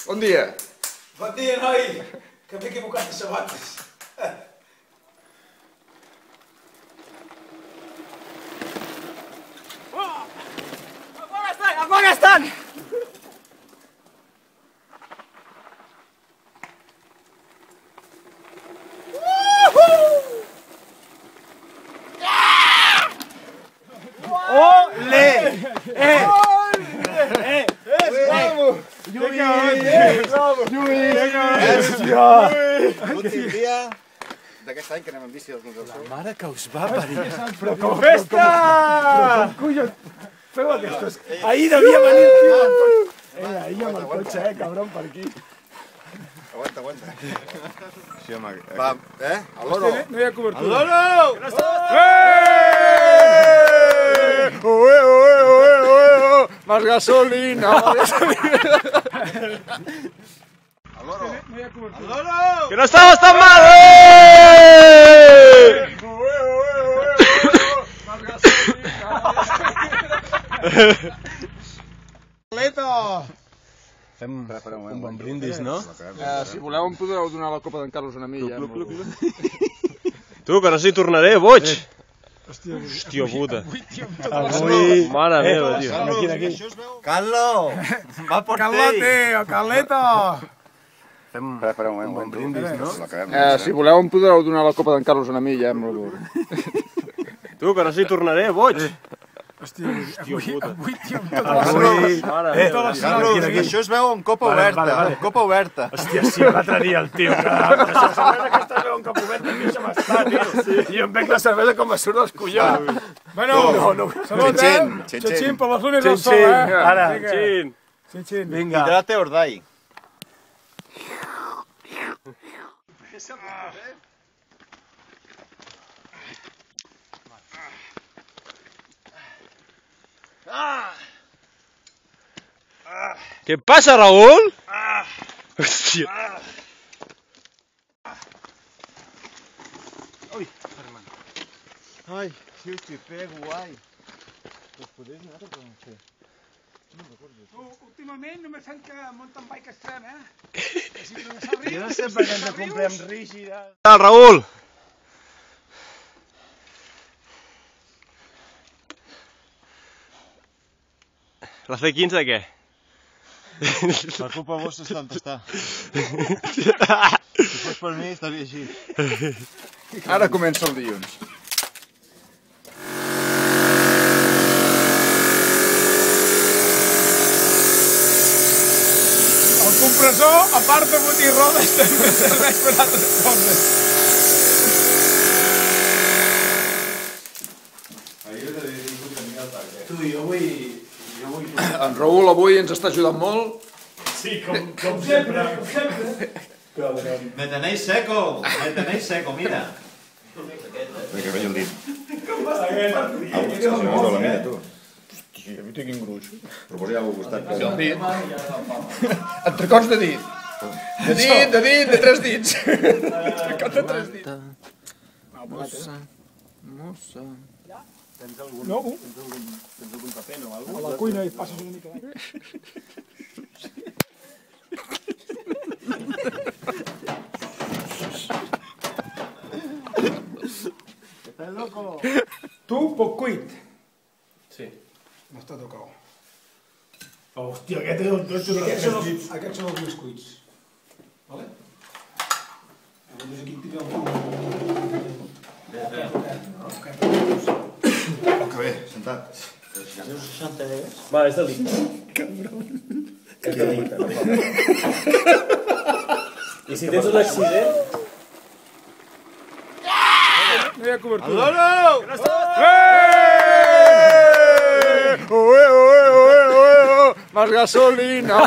Bon dia. Bon dia, noi, que m'he equivocat de sabates. A poc estan! Ole! Bravo! L'últim dia d'aquest any que anem amb bici als Nus del Sol. Mare que us va parir. Festa! Feu aquestes... Ahir devia venir el tio. Ahir amb el cotxe, cabron, per aquí. Aguanta. Sí, home. Va, a l'oro. No hi ha cobertura. l'oro! Más gasolina. A l'oro. No hi ha cobertura. l'oro! ¡Que no estamos tan mal! Más gasolina. Fem un bon brindis, no? Si voleu em podeu donar la copa d'en Carlos a mi, ja. Tu, que no s'hi tornaré, boig! Hòstia puta. Avui... Mare meva, tio. Carlos! Va por Carleto! Fem un bon brindis, no? Si voleu em podeu donar la copa d'en Carlos a mi, ja. Tu, que no s'hi tornaré, boig! Hòstia, avui, tio, amb tot Avui... Mare meva, tio. Carlos, això es veu amb copa oberta. Copa oberta. Hòstia, sí, l'altre dia el tio, que la cervesa aquesta es veu un cop obert, aquí se m'està, tio. I em veig la cervesa com me surt dels collons. Bueno, salut, Xin, per les lunes del sol, Ara, xin. Xin, vinga. Hidrate Ordai. ¿Qué pasa, Raúl? Hòstia. Ai, si us hi pego, ai. Us podés anar a pronunciar. Últimament només fem que mountain bike extrem, Que si no s'arriba... Jo no sé per què ens comprem rígida. Raúl. La C15 de què? Per culpa vostra és tant està. Si fos per mi estaria així. Ara comença el dilluns. El compressor, a part de botir rodes, també serveix per altres coses. Tu, jo vull... En Raül avui ens està ajudant molt. Sí, com sempre, com sempre. Me tenéis seco, mira. Perquè veig el dit. Au, Si no es veu la mida, tu. Hòstia, a mi té quin gruix. Però volia al costat. El dit. Entrecots de dit. De 3 dits. Entrecots de 3 dits. Mossa. No, tens algun paper o alguna cosa? A la cuina hi passes una mica d'aigua. Estàs loco? Tu, poc cuit. Sí. M'està tocant. Hòstia, aquest és el totxo de les aquests són els més cuits. Vale? Llavors aquí tira Que bé, sentat. Va, és delicte. És delicte. I si tens un accident... No hi ha cobertura. Más gasolina.